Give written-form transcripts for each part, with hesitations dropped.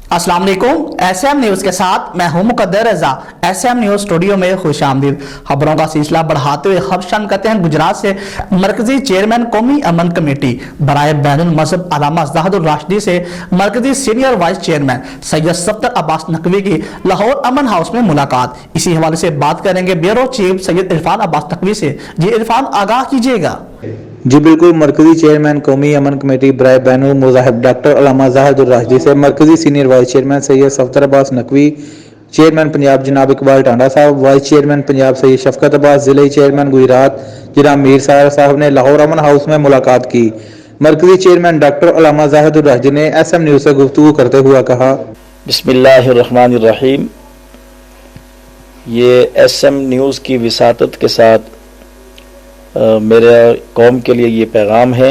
अस्सलाम वालेकुम। SM news के साथ मैं हूं मुकद्दर रजा। एसएम न्यूज स्टूडियो में खुश आमदीद। खबरों का सिलसिला बढ़ाते हुए खबर शामिल करते हैं गुजरात से। मरकजी चेयरमैन कौमी अमन कमेटी बराए बैनुल मजहब अल्लामा ज़ाहिदुर राशिदी से मरकजी senior vice chairman Syed Safdar Abbas Naqvi की लाहौर अमन हाउस में मुलाकात। इसी हवाले से बात करेंगे ब्यूरो चीफ सैयद इरफान अब्बास नकवी से। जी इरफान, आगाह कीजिएगा। जी बिल्कुल, मरकजी चेयरमैन कौमी अमन कमेटी बराए बैनुल मज़ाहिब डॉक्टर अल्लामा ज़ाहिदुर राशिदी से मरकजी senior vice chairman Syed Safdar Abbas Naqvi, chairman Punjab जनाब इकबाल टांडा साहब, वाइस चेयरमैन पंजाब सैयद शफकत अब्बास, जिले चेयरमैन गुजरात जनाब मीर साहब ने लाहौर अमन हाउस में मुलाकात की। मरकजी चेयरमैन डॉक्टर अल्लामा ज़ाहिदुर राशिदी ने एसएम न्यूज़ से गुफ्तगू करते हुए कहा, बिस्मिल्लाहिर्रहमानिर्रहीम। ये एसएम न्यूज़ की विसातत के साथ मेरे कौम के लिए ये पैगाम है।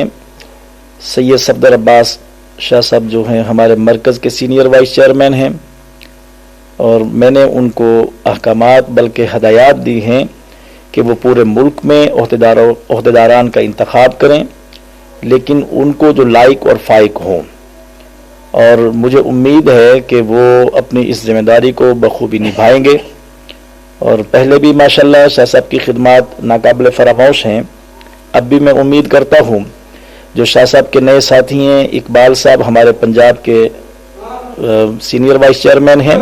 सैयद सफ्दर अब्बास शाह साहब जो हैं हमारे मरकज़ के सीनियर वाइस चेयरमैन हैं और मैंने उनको अहकामात बल्कि हदायत दी हैं कि वो पूरे मुल्क में ओहदेदारान का इंतखाब करें, लेकिन उनको जो लायक और फाइक हों। और मुझे उम्मीद है कि वो अपनी इस जिम्मेदारी को बखूबी निभाएंगे। और पहले भी माशाल्लाह शाह साहब की खिदमत नाकाबिल फरामोश हैं। अब भी मैं उम्मीद करता हूँ जो शाह साहब के नए साथी हैं, इकबाल साहब हमारे पंजाब के सीनियर वाइस चेयरमैन हैं,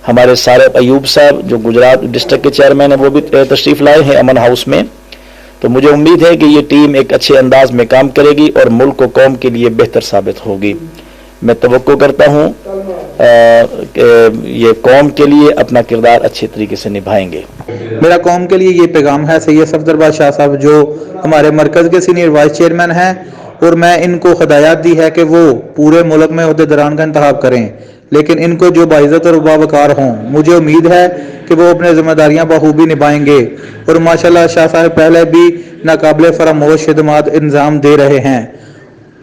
हमारे सारे अयूब साहब जो गुजरात डिस्ट्रिक्ट के चेयरमैन हैं वो भी तशरीफ़ लाए हैं अमन हाउस में। तो मुझे उम्मीद है कि ये टीम एक अच्छे अंदाज में काम करेगी और मुल्क व कौम के लिए बेहतर साबित होगी। मैं तवक्को करता हूँ कि ये कौम के लिए अपना किरदार अच्छे तरीके से निभाएंगे। मेरा कौम के लिए ये पैगाम है सैयद सफ्दर अब्बास शाह साहब जो हमारे मरकज़ के सीनियर वाइस चेयरमैन हैं, और मैं इनको हदायत दी है कि वो पूरे मुल्क में ओहदेदारान का इंतखाब करें, लेकिन इनको जो बाइज़्ज़त और बावकार हों। मुझे उम्मीद है कि वो अपनी जिम्मेदारियां बखूबी निभाएंगे। और माशाल्लाह शाह साहब पहले भी नाकाबिल फरामोश खिदमत इंतजाम दे रहे हैं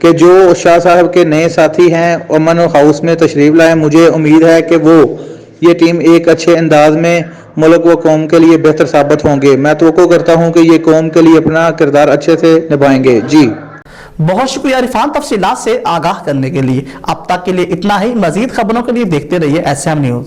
कि जो शाह साहब के नए साथी हैं अमन हाउस में तशरीफ़ लाए। मुझे उम्मीद है कि वो ये टीम एक अच्छे अंदाज में मुल्क व कौम के लिए बेहतर साबित होंगे। मैं तवक्को करता हूँ कि ये कौम के लिए अपना किरदार अच्छे से निभाएंगे। जी बहुत शुक्रिया इरफान तफसीलात से आगाह करने के लिए। अब तक के लिए इतना ही। मजीद खबरों के लिए देखते रहिए एसएम न्यूज।